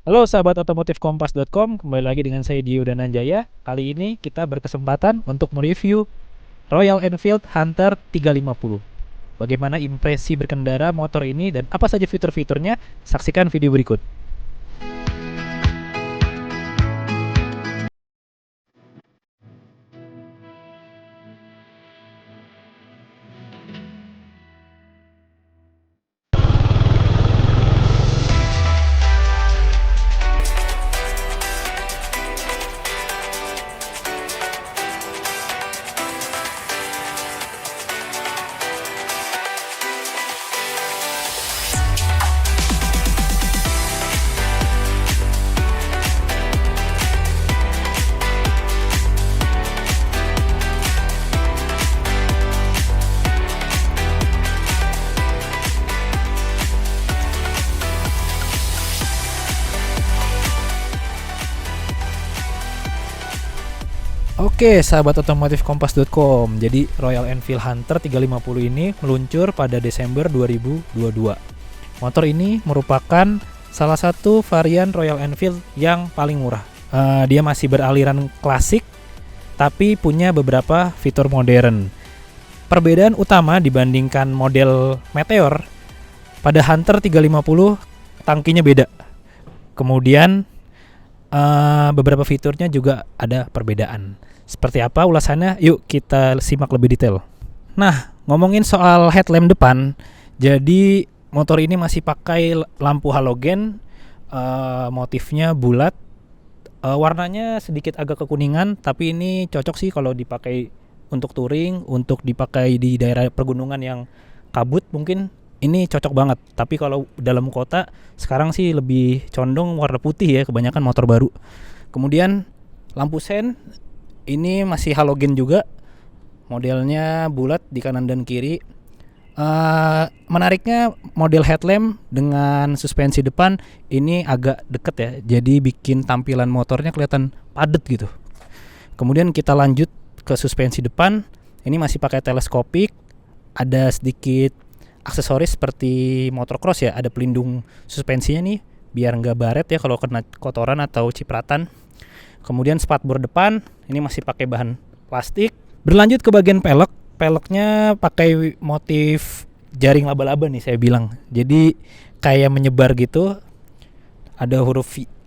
Halo sahabat otomotif kompas.com, kembali lagi dengan saya Dio Dananjaya. Kali ini kita berkesempatan untuk mereview Royal Enfield Hunter 350. Bagaimana impresi berkendara motor ini dan apa saja fitur-fiturnya? Saksikan video berikut. Oke, sahabat otomotif kompas.com. Jadi Royal Enfield Hunter 350 ini meluncur pada Desember 2022. Motor ini merupakan salah satu varian Royal Enfield yang paling murah. Dia masih beraliran klasik, tapi punya beberapa fitur modern. Perbedaan utama dibandingkan model Meteor, pada Hunter 350 tangkinya beda. Kemudian beberapa fiturnya juga ada perbedaan. Seperti apa ulasannya? Yuk kita simak lebih detail. Nah, ngomongin soal headlamp depan, jadi motor ini masih pakai lampu halogen, motifnya bulat, warnanya sedikit agak kekuningan, tapi ini cocok sih kalau dipakai untuk touring, untuk dipakai di daerah pergunungan yang kabut mungkin ini cocok banget. Tapi kalau dalam kota sekarang sih lebih condong warna putih ya, kebanyakan motor baru. Kemudian lampu sen ini masih halogen juga, modelnya bulat di kanan dan kiri. Menariknya model headlamp dengan suspensi depan ini agak deket ya, jadi bikin tampilan motornya kelihatan padat gitu. Kemudian kita lanjut ke suspensi depan, ini masih pakai teleskopik, ada sedikit aksesoris seperti motocross ya, ada pelindung suspensinya nih biar nggak baret ya kalau kena kotoran atau cipratan. Kemudian spatbor depan ini masih pakai bahan plastik. Berlanjut ke bagian pelek, peleknya pakai motif jaring laba-laba nih saya bilang. Jadi kayak menyebar gitu. Ada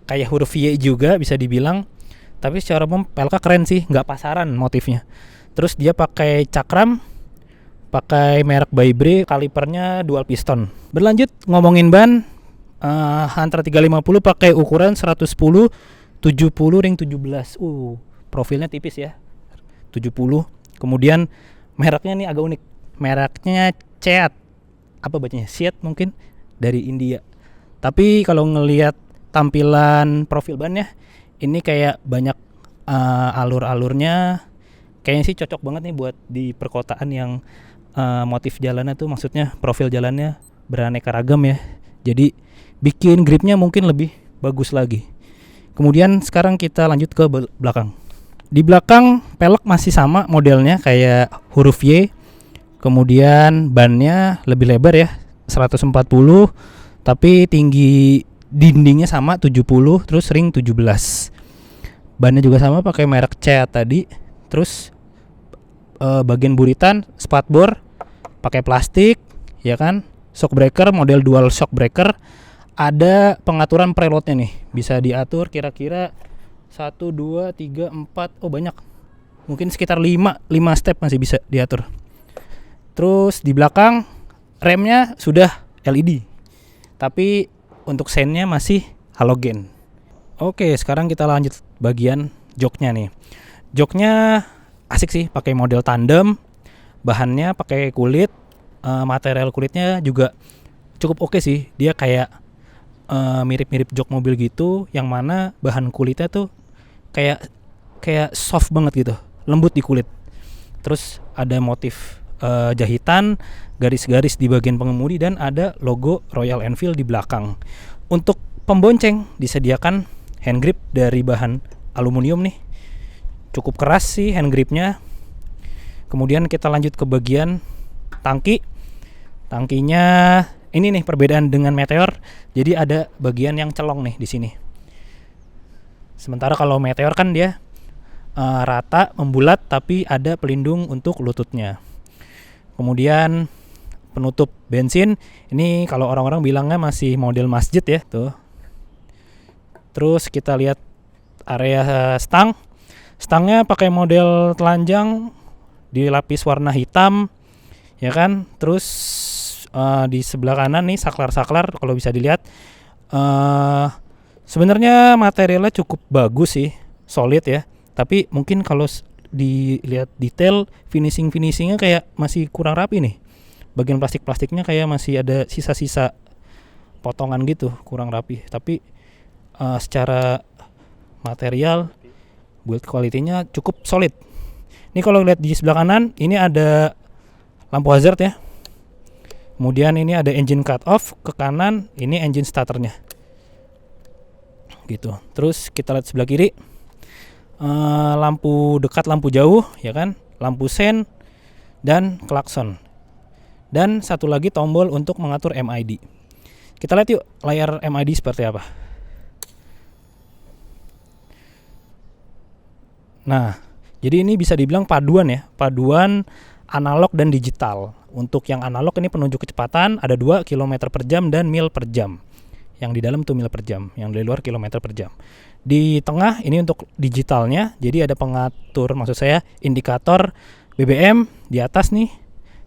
kayak huruf Y juga bisa dibilang. Tapi secara umum peleknya keren sih, nggak pasaran motifnya. Terus dia pakai cakram, pakai merek Bybre, kalipernya dual piston. Berlanjut ngomongin ban, Hunter 350 pakai ukuran 110 70 ring 17. Profilnya tipis ya. 70. Kemudian mereknya nih agak unik. Mereknya Seat. Apa bacanya? Seat mungkin dari India. Tapi kalau ngelihat tampilan profil bannya, ini kayak banyak alur-alurnya. Kayaknya sih cocok banget nih buat di perkotaan yang motif jalannya tuh, maksudnya profil jalannya beraneka ragam ya. Jadi bikin gripnya mungkin lebih bagus lagi. Kemudian sekarang kita lanjut ke belakang. Di belakang pelek masih sama modelnya kayak huruf Y. Kemudian bannya lebih lebar ya, 140, tapi tinggi dindingnya sama 70, terus ring 17. Bannya juga sama pakai merek Seat tadi. Terus bagian buritan spatbor pakai plastik ya kan. Shock breaker model dual shock breaker. Ada pengaturan preloadnya nih, bisa diatur kira-kira 1, 2, 3, 4, banyak, mungkin sekitar 5 step masih bisa diatur. Terus di belakang remnya sudah LED, tapi untuk sennya masih halogen. Oke, sekarang kita lanjut bagian joknya nih. Joknya asik sih, pakai model tandem, bahannya pakai kulit, material kulitnya juga cukup oke sih. Dia kayak mirip-mirip jok mobil gitu, yang mana bahan kulitnya tuh kayak soft banget gitu, lembut di kulit. Terus ada motif jahitan, garis-garis di bagian pengemudi, dan ada logo Royal Enfield di belakang. Untuk pembonceng disediakan hand grip dari bahan aluminium nih, cukup keras sih hand gripnya. Kemudian kita lanjut ke bagian tangki. Tangkinya ini nih perbedaan dengan Meteor. Jadi ada bagian yang celong nih di sini. Sementara kalau Meteor kan dia rata, membulat, tapi ada pelindung untuk lututnya. Kemudian penutup bensin, ini kalau orang-orang bilangnya masih model masjid ya tuh. Terus kita lihat area stangnya pakai model telanjang, dilapis warna hitam, ya kan. Terus di sebelah kanan nih saklar kalau bisa dilihat. Sebenarnya materialnya cukup bagus sih, solid ya. Tapi mungkin kalau dilihat detail finishingnya kayak masih kurang rapi nih. Bagian plastiknya kayak masih ada sisa-sisa potongan gitu, kurang rapi. Tapi secara material build quality-nya cukup solid. Ini kalau lihat di sebelah kanan, ini ada lampu hazard ya. Kemudian ini ada engine cut off, ke kanan ini engine starternya. Gitu. Terus kita lihat sebelah kiri, lampu dekat, lampu jauh, ya kan, lampu sen dan klakson. Dan satu lagi tombol untuk mengatur MID. Kita lihat yuk layar MID seperti apa. Nah, jadi ini bisa dibilang paduan ya, paduan analog dan digital. Untuk yang analog ini penunjuk kecepatan ada 2 km per jam dan mil per jam. Yang di dalam tuh mil per jam, yang di luar kilometer per jam. Di tengah ini untuk digitalnya, jadi ada pengatur, maksud saya indikator BBM di atas nih.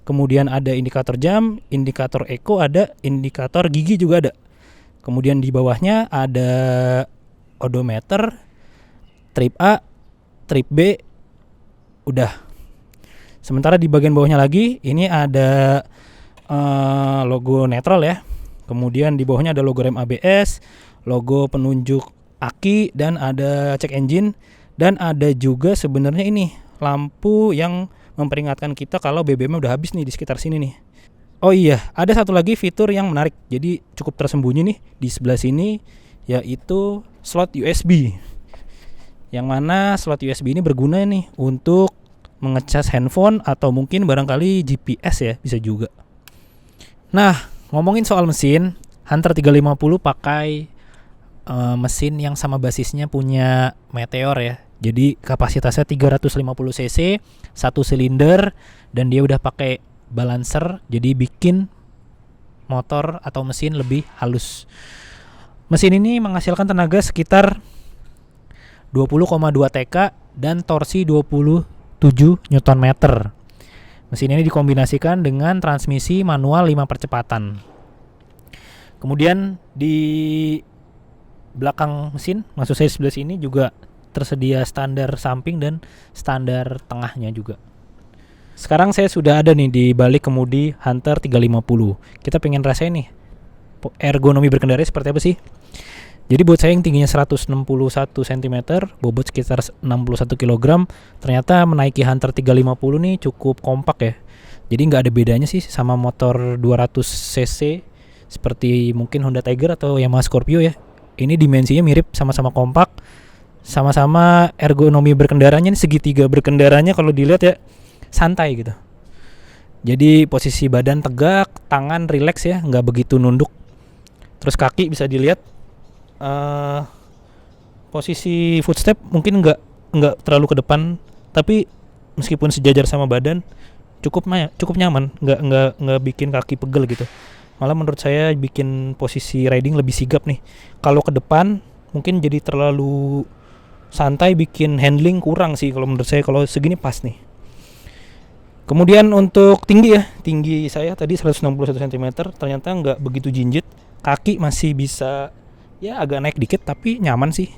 Kemudian ada indikator jam, indikator eco ada, indikator gigi juga ada. Kemudian di bawahnya ada odometer, trip A, trip B, udah. Sementara di bagian bawahnya lagi, ini ada logo neutral ya. Kemudian di bawahnya ada logo rem ABS, logo penunjuk aki, dan ada check engine. Dan ada juga sebenarnya ini lampu yang memperingatkan kita kalau BBM udah habis nih di sekitar sini nih. Oh iya, ada satu lagi fitur yang menarik. Jadi cukup tersembunyi nih di sebelah sini, yaitu slot USB. Yang mana slot USB ini berguna nih untuk mengecas handphone atau mungkin barangkali GPS ya, bisa juga. Nah, ngomongin soal mesin, Hunter 350 pakai mesin yang sama basisnya punya Meteor ya. Jadi kapasitasnya 350 cc, 1 silinder, dan dia udah pakai balancer, jadi bikin motor atau mesin lebih halus. Mesin ini menghasilkan tenaga sekitar 20,2 TK dan torsi 27 Nm. Mesin ini dikombinasikan dengan transmisi manual 5 percepatan. Kemudian di belakang mesin, maksud saya sebelah sini juga tersedia standar samping dan standar tengahnya juga. Sekarang saya sudah ada nih di balik kemudi Hunter 350. Kita pengen rasain nih ergonomi berkendara seperti apa sih. Jadi buat saya yang tingginya 161 cm, bobot sekitar 61 kg, ternyata menaiki Hunter 350 nih cukup kompak ya. Jadi nggak ada bedanya sih sama motor 200 cc seperti mungkin Honda Tiger atau Yamaha Scorpio ya. Ini dimensinya mirip, sama-sama kompak, sama-sama ergonomi berkendaranya nih, segitiga berkendaranya kalau dilihat ya santai gitu. Jadi posisi badan tegak, tangan rileks ya, nggak begitu nunduk. Terus kaki bisa dilihat, posisi footstep mungkin nggak terlalu ke depan, tapi meskipun sejajar sama badan cukup nyaman, nggak bikin kaki pegel gitu. Malah menurut saya bikin posisi riding lebih sigap nih. Kalau ke depan mungkin jadi terlalu santai, bikin handling kurang sih kalau menurut saya. Kalau segini pas nih. Kemudian untuk tinggi saya tadi 161 cm, ternyata nggak begitu jinjit. Kaki masih bisa ya agak naik dikit, tapi nyaman sih.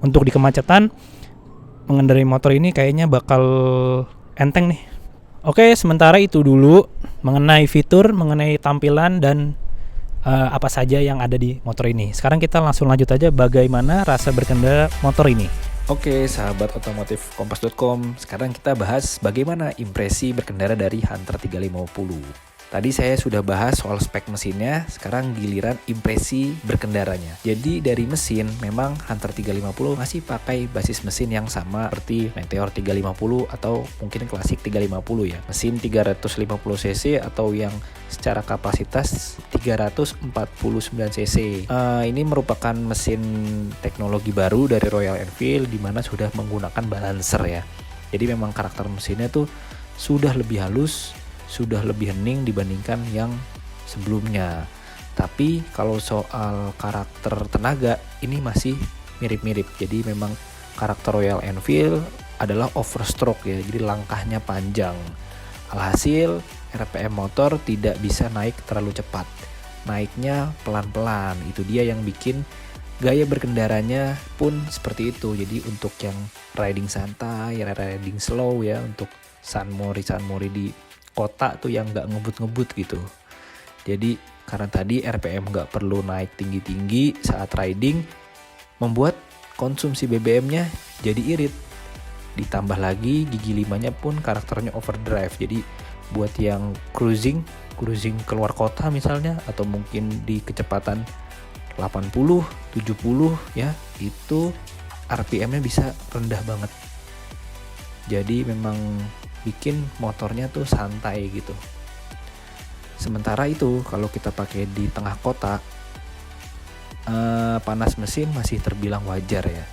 Untuk di kemacetan mengendarai motor ini kayaknya bakal enteng nih. Oke, sementara itu dulu mengenai fitur, mengenai tampilan dan apa saja yang ada di motor ini. Sekarang kita langsung lanjut aja bagaimana rasa berkendara motor ini. Oke, sahabat otomotif kompas.com, sekarang kita bahas bagaimana impresi berkendara dari Hunter 350. Tadi saya sudah bahas soal spek mesinnya, sekarang giliran impresi berkendaranya. Jadi dari mesin, memang Hunter 350 masih pakai basis mesin yang sama seperti Meteor 350 atau mungkin klasik 350 ya. Mesin 350 cc atau yang secara kapasitas 349 cc. Ini merupakan mesin teknologi baru dari Royal Enfield di mana sudah menggunakan balancer ya. Jadi memang karakter mesinnya tuh sudah lebih halus, sudah lebih hening dibandingkan yang sebelumnya. Tapi kalau soal karakter tenaga ini masih mirip-mirip. Jadi memang karakter Royal Enfield adalah overstroke ya. Jadi langkahnya panjang. Alhasil RPM motor tidak bisa naik terlalu cepat. Naiknya pelan-pelan. Itu dia yang bikin gaya berkendaranya pun seperti itu. Jadi untuk yang riding santai, riding slow ya, untuk Sunmori di kota tuh yang nggak ngebut-ngebut gitu. Jadi karena tadi RPM nggak perlu naik tinggi-tinggi saat riding, membuat konsumsi BBM-nya jadi irit. Ditambah lagi gigi 5-nya pun karakternya overdrive. Jadi buat yang cruising keluar kota misalnya, atau mungkin di kecepatan 80, 70 ya, itu RPM-nya bisa rendah banget. Jadi memang bikin motornya tuh santai gitu. Sementara itu kalau kita pakai di tengah kota, panas mesin masih terbilang wajar ya.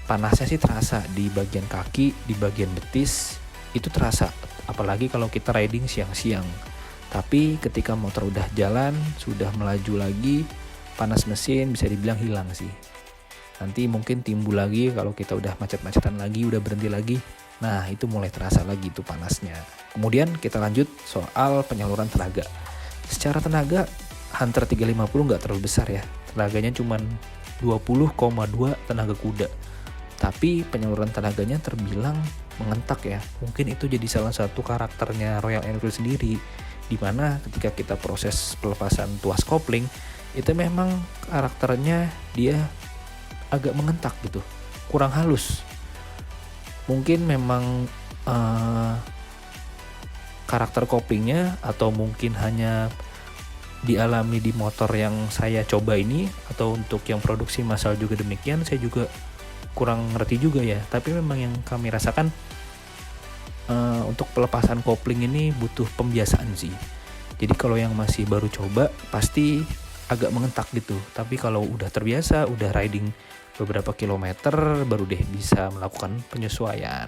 Panasnya sih terasa di bagian kaki, di bagian betis itu terasa. Apalagi kalau kita riding siang-siang. Tapi ketika motor udah jalan, sudah melaju lagi, panas mesin bisa dibilang hilang sih. Nanti mungkin timbul lagi kalau kita udah macet-macetan lagi, udah berhenti lagi. Nah itu mulai terasa lagi tuh panasnya. Kemudian kita lanjut soal penyaluran tenaga. Secara tenaga Hunter 350 nggak terlalu besar ya. Tenaganya cuma 20,2 tenaga kuda. Tapi penyaluran tenaganya terbilang mengentak ya. Mungkin itu jadi salah satu karakternya Royal Enfield sendiri. Dimana ketika kita proses pelepasan tuas kopling, itu memang karakternya dia agak mengentak gitu. Kurang halus. Mungkin memang karakter koplingnya, atau mungkin hanya dialami di motor yang saya coba ini, atau untuk yang produksi massal juga demikian, saya juga kurang ngerti juga ya. Tapi memang yang kami rasakan untuk pelepasan kopling ini butuh pembiasaan sih. Jadi kalau yang masih baru coba pasti agak mengentak gitu. Tapi kalau udah terbiasa, udah riding beberapa kilometer, baru deh bisa melakukan penyesuaian.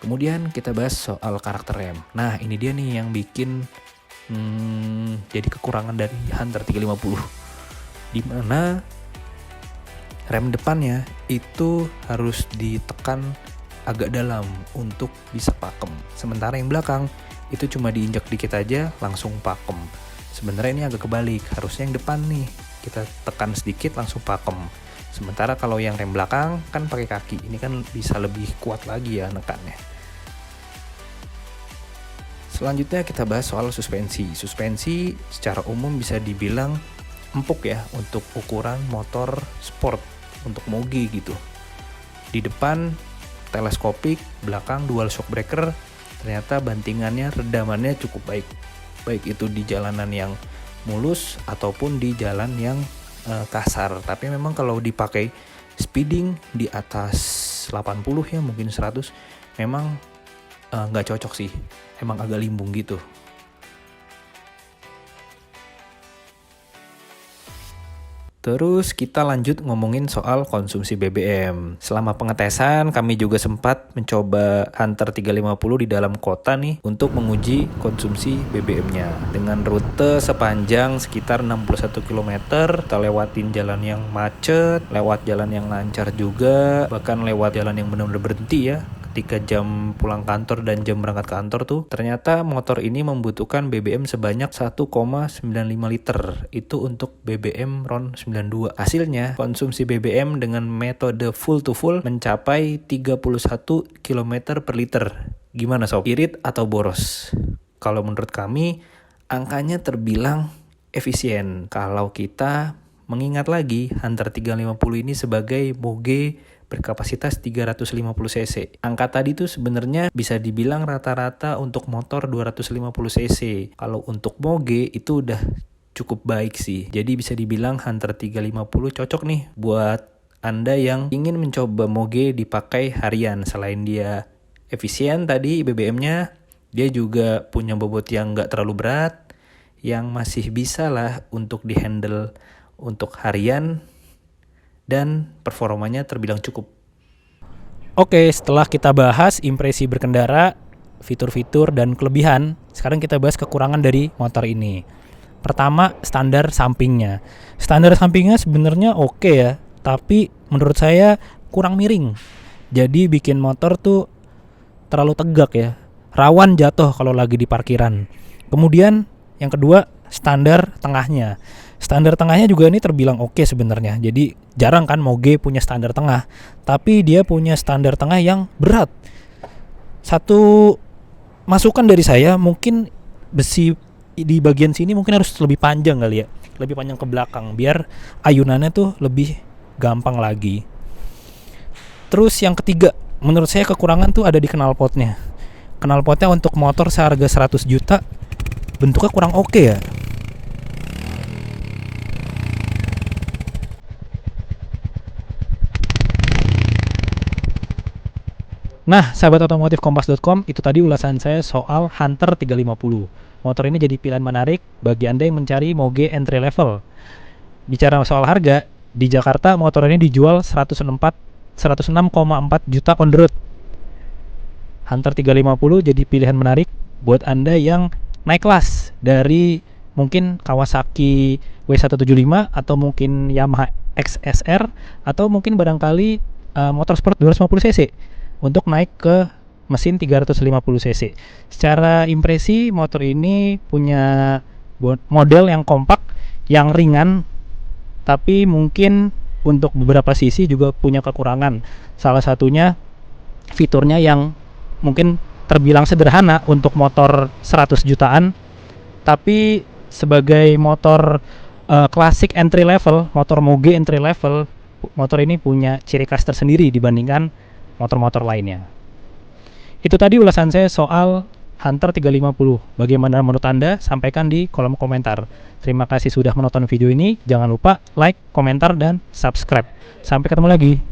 Kemudian kita bahas soal karakter rem. Nah ini dia nih yang bikin jadi kekurangan dari Hunter 350. Dimana rem depannya itu harus ditekan agak dalam untuk bisa pakem. Sementara yang belakang itu cuma diinjak dikit aja langsung pakem. Sebenarnya ini agak kebalik. Harusnya yang depan nih kita tekan sedikit langsung pakem. Sementara kalau yang rem belakang kan pakai kaki, ini kan bisa lebih kuat lagi ya nekannya. Selanjutnya kita bahas soal suspensi. Suspensi secara umum bisa dibilang empuk ya untuk ukuran motor sport, untuk moge gitu. Di depan teleskopik, belakang dual shock breaker, ternyata bantingannya, redamannya cukup baik. Baik itu di jalanan yang mulus ataupun di jalan yang kasar. Tapi memang kalau dipakai speeding di atas 80 ya, mungkin 100, memang nggak cocok sih. Emang agak limbung gitu. Terus kita lanjut ngomongin soal konsumsi BBM. Selama pengetesan kami juga sempat mencoba Hunter 350 di dalam kota nih untuk menguji konsumsi BBM-nya. Dengan rute sepanjang sekitar 61 km, kita lewatin jalan yang macet, lewat jalan yang lancar juga, bahkan lewat jalan yang benar-benar berhenti ya. Ketika jam pulang kantor dan jam berangkat kantor tuh, ternyata motor ini membutuhkan BBM sebanyak 1,95 liter. Itu untuk BBM RON 92. Hasilnya, konsumsi BBM dengan metode full to full mencapai 31 km per liter. Gimana sob? Irit atau boros? Kalau menurut kami, angkanya terbilang efisien. Kalau kita mengingat lagi Hunter 350 ini sebagai moge berkapasitas 350 cc. Angka tadi tuh sebenarnya bisa dibilang rata-rata untuk motor 250 cc. Kalau untuk moge itu udah cukup baik sih. Jadi bisa dibilang Hunter 350 cocok nih buat Anda yang ingin mencoba moge dipakai harian. Selain dia efisien tadi BBM-nya, dia juga punya bobot yang nggak terlalu berat, yang masih bisa lah untuk dihandle untuk harian, dan performanya terbilang cukup. Oke, setelah kita bahas impresi berkendara, fitur-fitur dan kelebihan, sekarang kita bahas kekurangan dari motor ini. Pertama, standar sampingnya. Standar sampingnya sebenarnya oke ya, tapi menurut saya kurang miring. Jadi bikin motor tuh terlalu tegak ya, rawan jatuh kalau lagi di parkiran. Kemudian yang kedua, standar tengahnya. Standar tengahnya juga ini terbilang oke sebenarnya. Jadi jarang kan moge punya standar tengah, tapi dia punya standar tengah yang berat. Satu masukan dari saya, mungkin besi di bagian sini mungkin harus lebih panjang kali ya, lebih panjang ke belakang biar ayunannya tuh lebih gampang lagi. Terus yang ketiga, menurut saya kekurangan tuh ada di knalpotnya. Knalpotnya untuk motor seharga 100 juta bentuknya kurang oke ya. Nah, sahabat otomotif kompas.com, itu tadi ulasan saya soal Hunter 350. Motor ini jadi pilihan menarik bagi Anda yang mencari moge entry level. Bicara soal harga, di Jakarta motor ini dijual 106,4 juta on the road. Hunter 350 jadi pilihan menarik buat Anda yang naik kelas dari mungkin Kawasaki W175 atau mungkin Yamaha XSR atau mungkin barangkali motorsport 250 cc untuk naik ke mesin 350 cc. Secara impresi motor ini punya model yang kompak, yang ringan, tapi mungkin untuk beberapa sisi juga punya kekurangan. Salah satunya fiturnya yang mungkin terbilang sederhana untuk motor 100 jutaan, tapi sebagai motor klasik entry level, motor moge entry level, motor ini punya ciri khas tersendiri dibandingkan motor-motor lainnya. Itu tadi ulasan saya soal Hunter 350. Bagaimana menurut Anda? Sampaikan di kolom komentar. Terima kasih sudah menonton video ini. Jangan lupa like, komentar, dan subscribe. Sampai ketemu lagi.